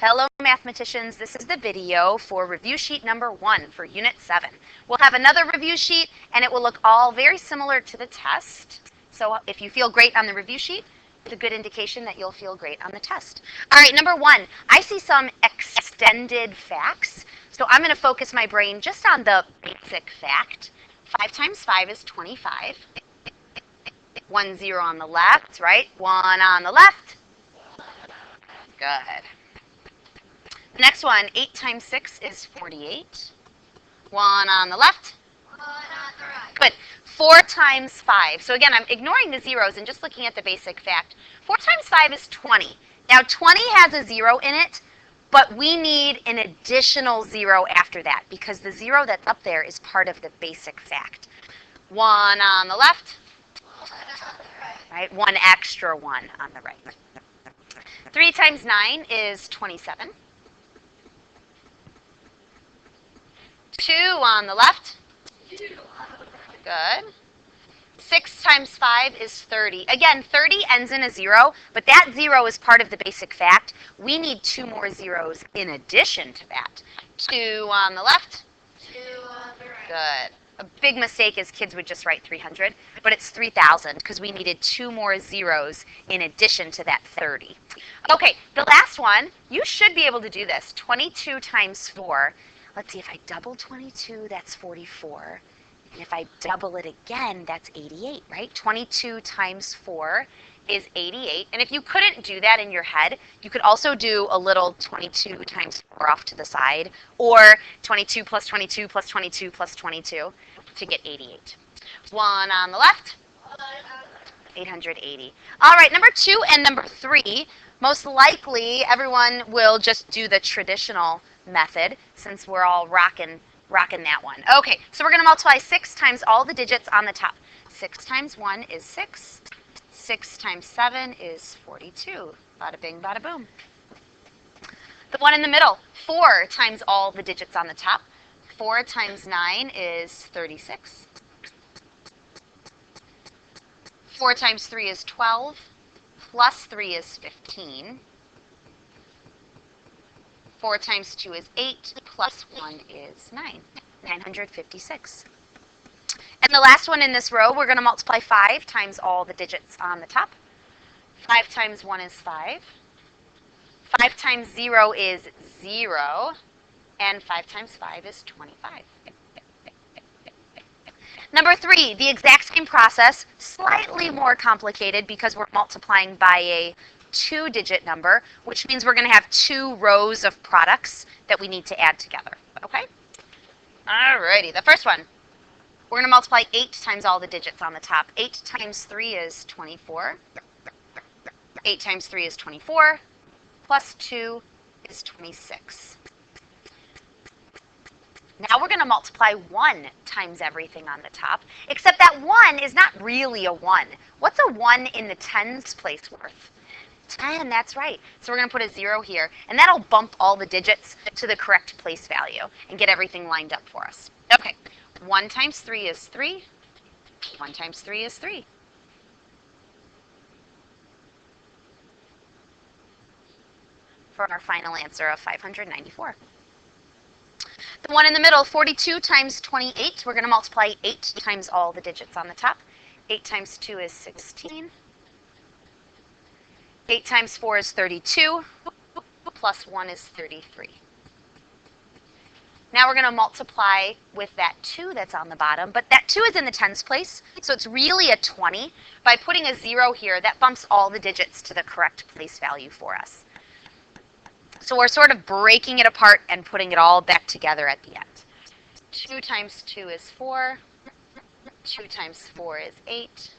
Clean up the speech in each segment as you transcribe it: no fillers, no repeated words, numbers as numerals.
Hello mathematicians, this is the video for review sheet number 1 for Unit 7. We'll have another review sheet and it will look all very similar to the test. So if you feel great on the review sheet, it's a good indication that you'll feel great on the test. All right, number 1, I see some extended facts. So I'm going to focus my brain just on the basic fact. 5 times 5 is 25. 1 0 on the left, right? 1 on the left. Good. The next one, 8 times 6 is 48. 1 on the left. 1 on the right. Good. 4 times 5. So again, I'm ignoring the zeros and just looking at the basic fact. 4 times 5 is 20. Now 20 has a 0 in it, but we need an additional 0 after that because the 0 that's up there is part of the basic fact. 1 on the left. 1 on the right. Right? 1 extra 1 on the right. 3 times 9 is 27. 2 on the left. 2 on the right. Good. 6 times 5 is 30. Again, 30 ends in a 0, but that 0 is part of the basic fact. We need 2 more zeros in addition to that. 2 on the left. 2 on the right. Good. A big mistake is kids would just write 300, but it's 3,000 because we needed 2 more zeros in addition to that 30. Okay, the last one, you should be able to do this. 22 times 4. Let's see, if I double 22, that's 44. And if I double it again, that's 88, right? 22 times 4 is 88. And if you couldn't do that in your head, you could also do a little 22 times 4 off to the side, or 22 plus 22 plus 22 plus 22 to get 88. 1 on the left. 880. All right, number 2 and number 3, most likely everyone will just do the traditional method since we're all rocking that one. Okay, so we're going to multiply 6 times all the digits on the top. 6 times 1 is 6. 6 times 7 is 42. Bada bing, bada boom. The one in the middle, 4 times all the digits on the top. 4 times 9 is 36. 4 times 3 is 12. Plus 3 is 15. 4 times 2 is 8. Plus 1 is 9. 956. And the last one in this row, we're going to multiply 5 times all the digits on the top. 5 times 1 is 5. 5 times 0 is 0. And 5 times 5 is 25. Number 3, the exact same process, slightly more complicated because we're multiplying by a 2-digit number, which means we're going to have 2 rows of products that we need to add together. Okay? Alrighty, the first one. We're going to multiply 8 times all the digits on the top. 8 times 3 is 24. 8 times 3 is 24. Plus 2 is 26. Now we're going to multiply 1 times everything on the top, except that 1 is not really a 1. What's a 1 in the tens place worth? 10, that's right. So we're going to put a 0 here, and that'll bump all the digits to the correct place value and get everything lined up for us. Okay, 1 times 3 is 3. 1 times 3 is 3. For our final answer of 594. The one in the middle, 42 times 28, we're going to multiply 8 times all the digits on the top. 8 times 2 is 16. 8 times 4 is 32. Plus 1 is 33. Now we're going to multiply with that 2 that's on the bottom, but that 2 is in the tens place, so it's really a 20. By putting a 0 here, that bumps all the digits to the correct place value for us. So we're sort of breaking it apart and putting it all back together at the end. 2 times 2 is 4. 2 times 4 is 8.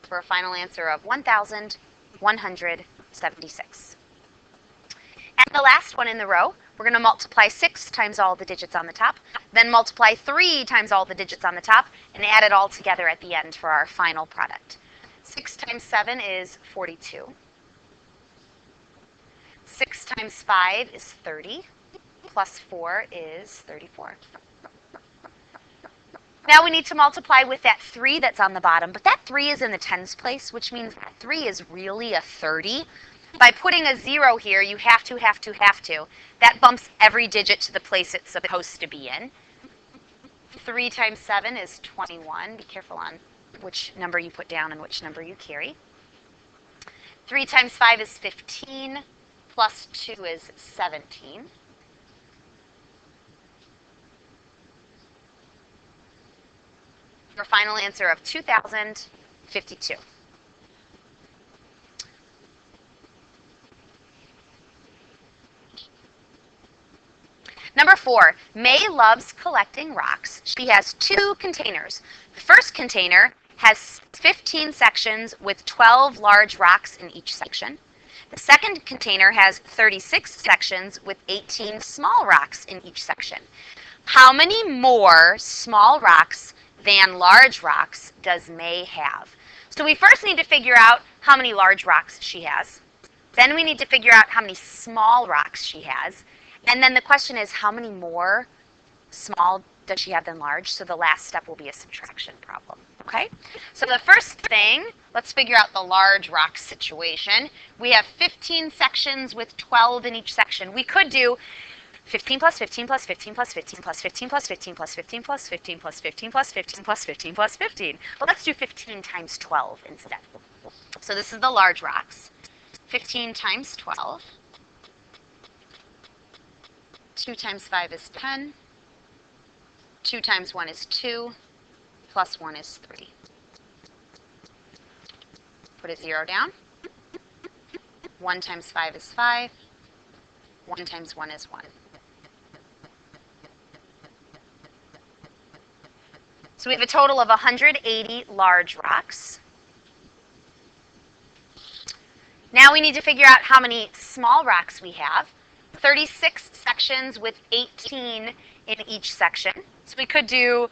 For a final answer of 1,176. And the last one in the row, we're going to multiply 6 times all the digits on the top, then multiply 3 times all the digits on the top, and add it all together at the end for our final product. 6 times 7 is 42. 6 times 5 is 30. Plus 4 is 34. Now we need to multiply with that 3 that's on the bottom, but that 3 is in the tens place, which means that 3 is really a 30. By putting a 0 here, you have to. That bumps every digit to the place it's supposed to be in. 3 times 7 is 21. Be careful on which number you put down and which number you carry. 3 times 5 is 15, plus 2 is 17. Your final answer of 2,052. Number 4, May loves collecting rocks. She has 2 containers. The first container has 15 sections with 12 large rocks in each section. The second container has 36 sections with 18 small rocks in each section. How many more small rocks than large rocks does May have? So we first need to figure out how many large rocks she has. Then we need to figure out how many small rocks she has. And then the question is, how many more small does she have than large? So the last step will be a subtraction problem. Okay? So the first thing, let's figure out the large rock situation. We have 15 sections with 12 in each section. We could do 15 plus 15 plus 15 plus 15 plus 15 plus 15 plus 15 plus 15 plus 15 plus 15 plus 15 plus 15. But let's do 15 times 12 instead. So this is the large rocks. 15 times 12. 2 times 5 is 10. 2 times 1 is 2. Plus 1 is 3. Put a 0 down. 1 times 5 is 5. 1 times 1 is 1. So we have a total of 180 large rocks. Now we need to figure out how many small rocks we have. 36 sections with 18 in each section. So we could do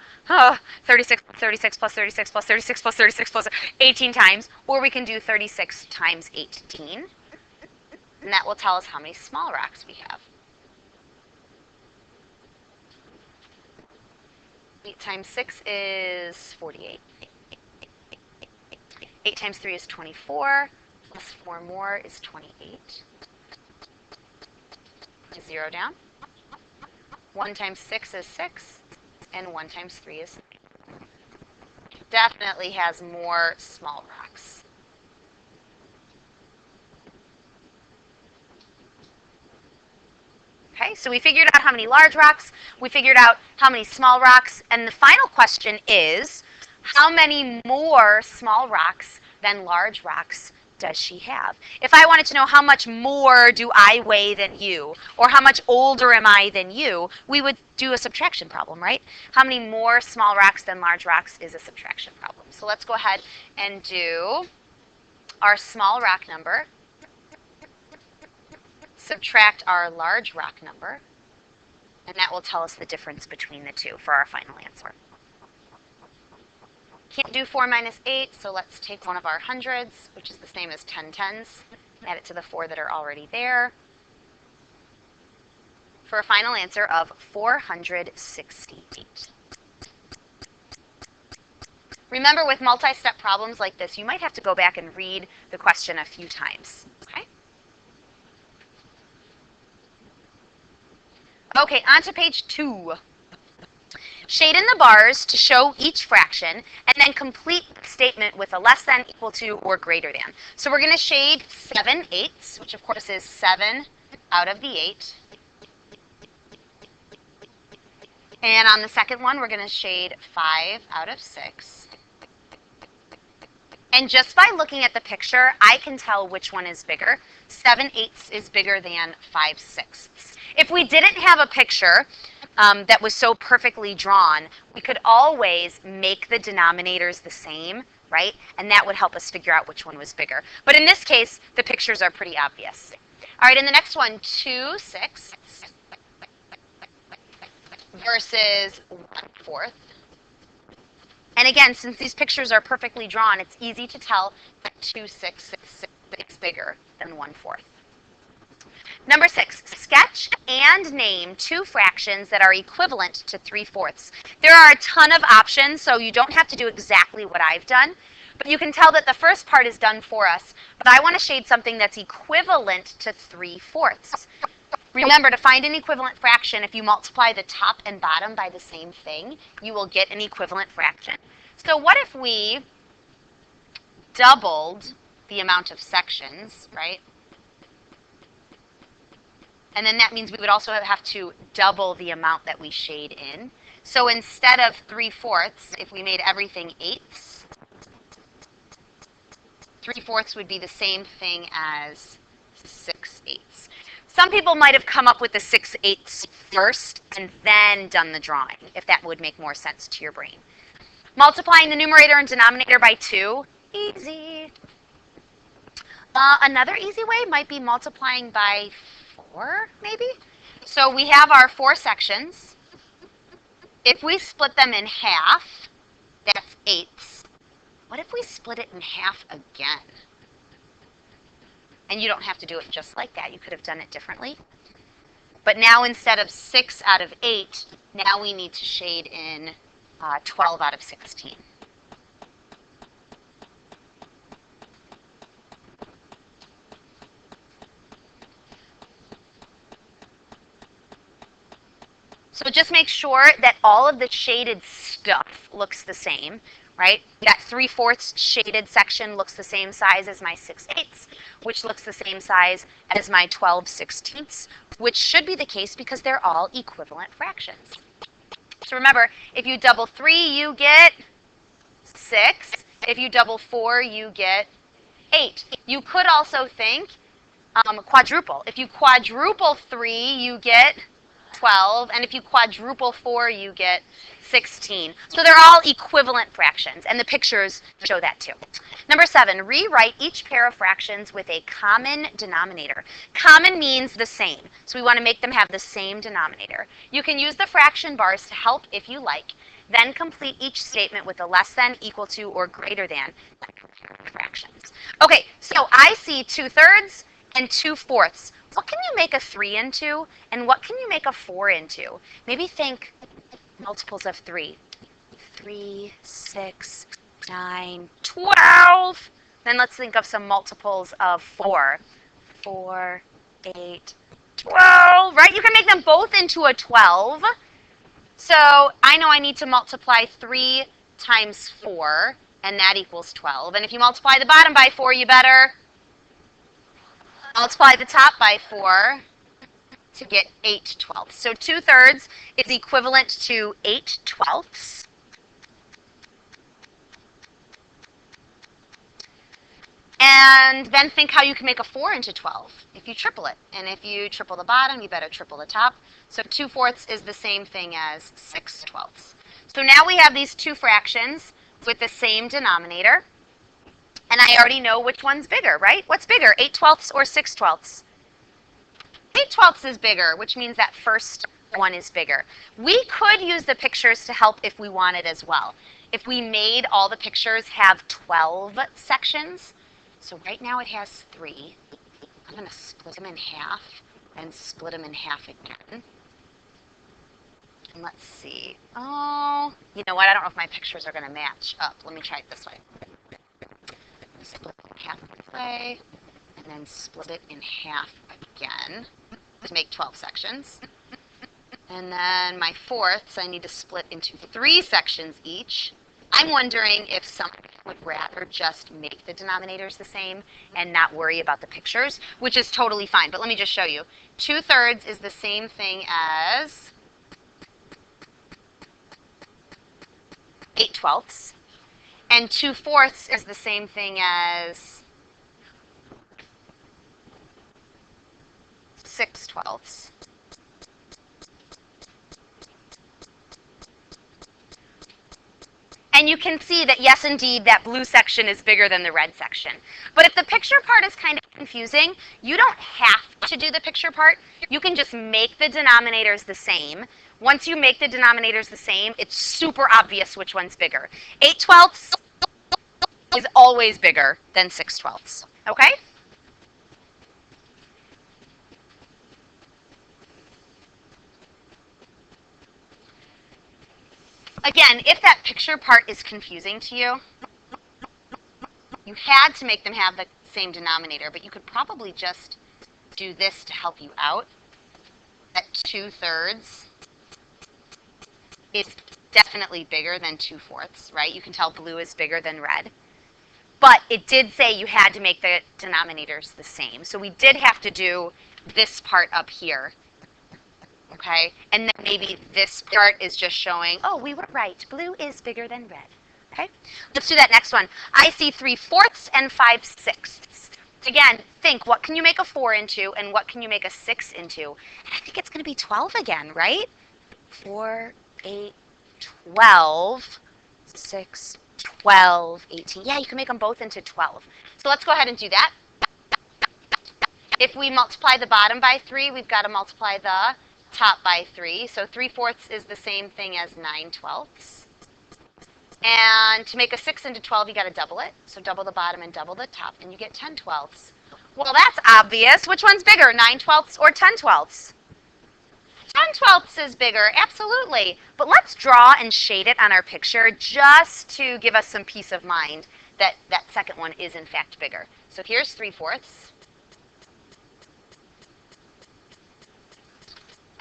36 plus 36 plus 36 plus 36 plus 36 plus 18 times, or we can do 36 times 18. And that will tell us how many small rocks we have. 8 times 6 is 48. 8 times 3 is 24. Plus 4 more is 28. 0 down. 1 times 6 is 6. And 1 times 3 is 3. Definitely has more small rocks. Okay, so we figured out how many large rocks, we figured out how many small rocks, and the final question is, how many more small rocks than large rocks does she have? If I wanted to know how much more do I weigh than you, or how much older am I than you, we would do a subtraction problem, right? How many more small rocks than large rocks is a subtraction problem. So let's go ahead and do our small rock number, subtract our large rock number, and that will tell us the difference between the two for our final answer. Can't do 4 minus 8, so let's take one of our hundreds, which is the same as 10 tens, add it to the 4 that are already there, for a final answer of 468. Remember, with multi-step problems like this, you might have to go back and read the question a few times. Okay? Okay, on to page 2. Shade in the bars to show each fraction, and then complete the statement with a less than, equal to, or greater than. So we're going to shade 7/8, which of course is 7 out of the 8. And on the second one, we're going to shade 5 out of 6. And just by looking at the picture, I can tell which one is bigger. 7/8 is bigger than 5/6. If we didn't have a picture that was so perfectly drawn, we could always make the denominators the same, right? And that would help us figure out which one was bigger. But in this case, the pictures are pretty obvious. All right, in the next one, 2/6 versus 1/4. And again, since these pictures are perfectly drawn, it's easy to tell that 2/6 is bigger than 1/4. Number 6, sketch and name two fractions that are equivalent to 3/4. There are a ton of options, so you don't have to do exactly what I've done, but you can tell that the first part is done for us, but I want to shade something that's equivalent to 3/4. Remember, to find an equivalent fraction, if you multiply the top and bottom by the same thing, you will get an equivalent fraction. So what if we doubled the amount of sections, right? And then that means we would also have to double the amount that we shade in. So instead of 3/4, if we made everything eighths, 3/4 would be the same thing as 6/8. Some people might have come up with the 6/8 first and then done the drawing, if that would make more sense to your brain. Multiplying the numerator and denominator by 2, easy. Another easy way might be multiplying by 4, maybe? So we have our 4 sections. If we split them in half, that's eighths. What if we split it in half again? And you don't have to do it just like that. You could have done it differently. But now instead of 6 out of 8, now we need to shade in 12 out of 16. So just make sure that all of the shaded stuff looks the same, right? That 3/4 shaded section looks the same size as my 6/8, which looks the same size as my 12/16, which should be the case because they're all equivalent fractions. So remember, if you double 3, you get 6. If you double 4, you get 8. You could also think quadruple. If you quadruple 3, you get 12, and if you quadruple 4, you get 16. So they're all equivalent fractions, and the pictures show that too. Number 7, rewrite each pair of fractions with a common denominator. Common means the same, so we want to make them have the same denominator. You can use the fraction bars to help if you like, then complete each statement with a less than, equal to, or greater than fractions. Okay, so I see 2/3 and 2/4. What can you make a 3 into, and what can you make a 4 into? Maybe think multiples of 3. 3, 6, 9, 12. Then let's think of some multiples of 4. 4, 8, 12, right? You can make them both into a 12. So I know I need to multiply 3 times 4, and that equals 12. And if you multiply the bottom by 4, you better multiply the top by 4 to get 8/12. So 2/3 is equivalent to 8/12. And then think how you can make a 4 into 12 if you triple it. And if you triple the bottom, you better triple the top. So 2/4 is the same thing as 6/12. So now we have these two fractions with the same denominator. And I already know which one's bigger, right? What's bigger, 8/12 or 6/12? 8/12 is bigger, which means that first one is bigger. We could use the pictures to help if we wanted as well. If we made all the pictures have 12 sections, so right now it has 3. I'm going to split them in half and split them in half again. And let's see. Oh, you know what? I don't know if my pictures are going to match up. Let me try it this way. Split it in half this way, and then split it in half again to make 12 sections. And then my 4ths, I need to split into 3 sections each. I'm wondering if someone would rather just make the denominators the same and not worry about the pictures, which is totally fine. But let me just show you. 2/3 is the same thing as 8/12. And 2/4 is the same thing as 6/12. And you can see that, yes, indeed, that blue section is bigger than the red section. But if the picture part is kind of confusing, you don't have to do the picture part. You can just make the denominators the same. Once you make the denominators the same, it's super obvious which one's bigger. 8/12 is always bigger than 6/12. Okay? Again, if that picture part is confusing to you, you had to make them have the same denominator, but you could probably just do this to help you out. That 2/3 is definitely bigger than 2/4, right? You can tell blue is bigger than red. But it did say you had to make the denominators the same. So we did have to do this part up here. Okay? And then maybe this part is just showing, oh, we were right. Blue is bigger than red. Okay? Let's do that next one. I see 3/4 and 5/6. Again, think, what can you make a 4 into and what can you make a 6 into? And I think it's going to be 12 again, right? 4, 8, 12, 6, 12, 18. Yeah, you can make them both into 12. So let's go ahead and do that. If we multiply the bottom by 3, we've got to multiply the top by 3. So 3/4 is the same thing as 9/12. And to make a 6 into 12, you got to double it. So double the bottom and double the top, and you get 10/12. Well, that's obvious. Which one's bigger, 9/12 or 10/12? 10/12 is bigger, absolutely. But let's draw and shade it on our picture just to give us some peace of mind that that second one is in fact bigger. So here's 3/4.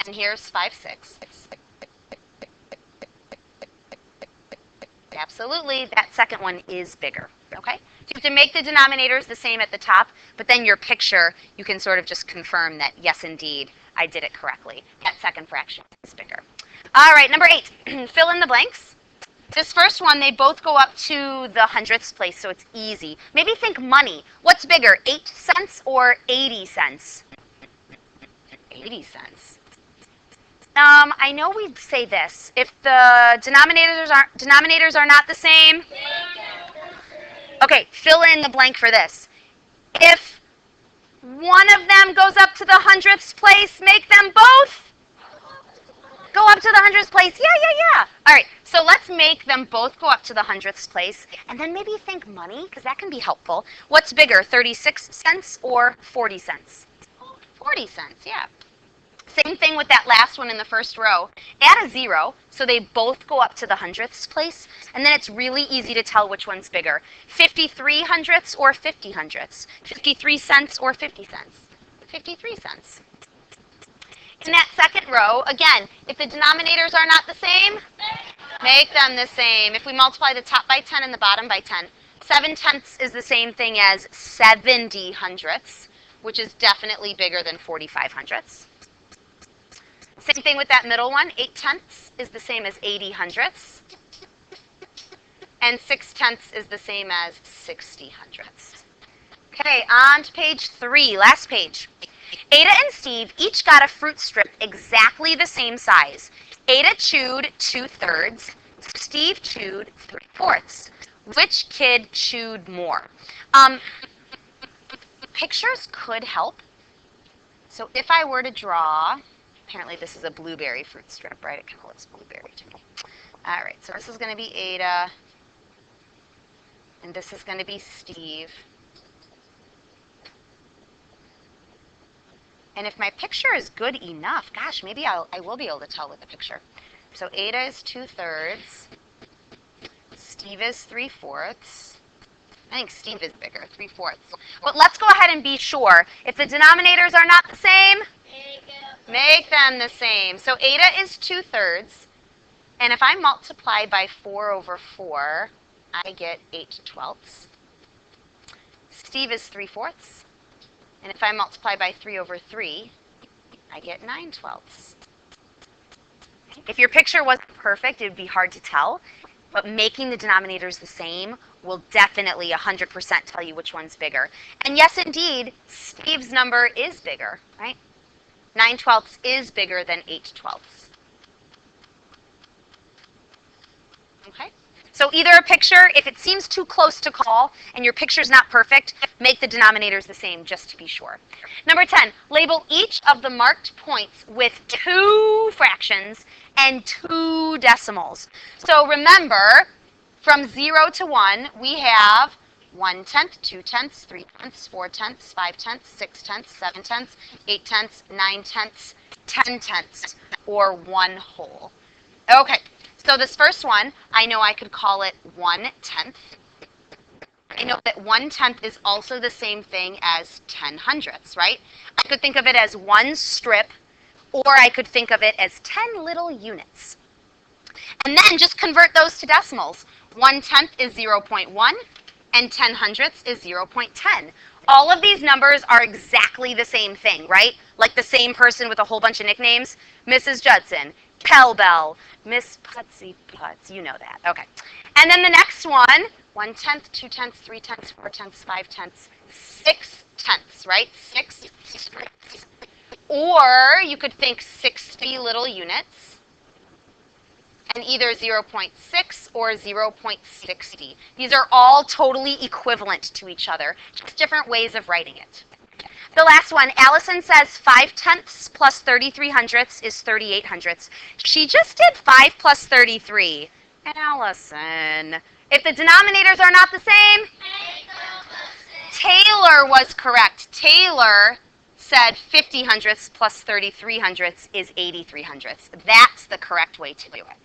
And here's 5/6. Absolutely, that second one is bigger, okay? So you have to make the denominators the same at the top, but then your picture, you can sort of just confirm that, yes, indeed, I did it correctly. That second fraction is bigger. All right, number 8, fill in the blanks. This first one, they both go up to the hundredths place, so it's easy. Maybe think money. What's bigger, 8 cents or 80 cents? 80 cents. I know we'd say this. If the denominators are not the same. Okay, fill in the blank for this. If one of them goes up to the hundredths place, make them both go up to the hundredths place. Yeah. All right, so let's make them both go up to the hundredths place, and then maybe think money, because that can be helpful. What's bigger, 36 cents or 40 cents? 40 cents, yeah. Same thing with that last one in the first row. Add a 0, so they both go up to the hundredths place, and then it's really easy to tell which one's bigger. 53 hundredths or 50 hundredths? 53 cents or 50 cents? 53 cents. In that second row, again, if the denominators are not the same, make them the same. If we multiply the top by 10 and the bottom by 10, 7/10 is the same thing as 70 hundredths, which is definitely bigger than 45 hundredths. Same thing with that middle one. 8/10 is the same as 80 hundredths. And 6/10 is the same as 60 hundredths. Okay, on to page 3, last page. Ada and Steve each got a fruit strip exactly the same size. Ada chewed 2/3. Steve chewed 3/4. Which kid chewed more? Pictures could help. So if I were to draw, apparently this is a blueberry fruit strip, right? It kind of looks blueberry to me. All right, so this is going to be Ada, and this is going to be Steve. And if my picture is good enough, gosh, maybe I will be able to tell with the picture. So Ada is 2/3. Steve is 3/4. I think Steve is bigger, 3/4. But let's go ahead and be sure. If the denominators are not the same, make them the same. So Ada is 2/3. And if I multiply by 4/4, I get 8/12. Steve is 3/4. And if I multiply by 3/3, I get 9/12. If your picture wasn't perfect, it would be hard to tell. But making the denominators the same will definitely 100% tell you which one's bigger. And yes, indeed, Steve's number is bigger, right? 9/12 is bigger than 8/12. Okay? So either a picture, if it seems too close to call and your picture's not perfect, make the denominators the same just to be sure. Number 10, label each of the marked points with 2 fractions and 2 decimals. So remember, from 0 to 1, we have 1/10, 2/10, 3/10, 4/10, 5/10, 6/10, 7/10, 8/10, 9/10, 10/10, or 1 whole. Okay, So this first one, I know I could call it 1/10. I know that 1/10 is also the same thing as 10 hundredths, right? I could think of it as one strip, or I could think of it as 10 little units. And then just convert those to decimals. 1/10 is 0.1, and 10 hundredths is 0.10. All of these numbers are exactly the same thing, right? Like the same person with a whole bunch of nicknames. Mrs. Judson, Pell Bell, Miss Putsy Putz, you know that. Okay. And then the next one, 1/10, 2/10, 3/10, 4/10, 5/10, 6/10, right? 6. Or you could think 60 little units, and either 0.6 or 0.60. These are all totally equivalent to each other, just different ways of writing it. The last one, Allison says 5/10 plus 33 hundredths is 38 hundredths. She just did 5 plus 33. Allison, if the denominators are not the same, Taylor was correct. Taylor said 50 hundredths plus 33 hundredths is 83 hundredths. That's the correct way to do it.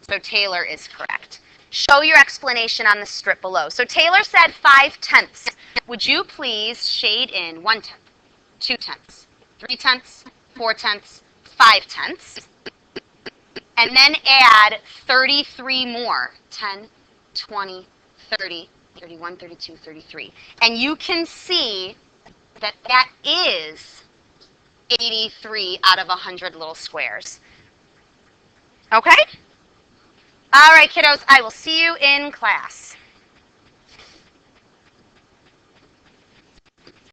So Taylor is correct. Show your explanation on the strip below. So Taylor said 5/10. Would you please shade in 1/10, 2/10, 3/10, 4/10, 5/10, and then add 33 more, 10, 20, 30, 31, 32, 33. And you can see that that is 83 out of 100 little squares. Okay? All right, kiddos, I will see you in class.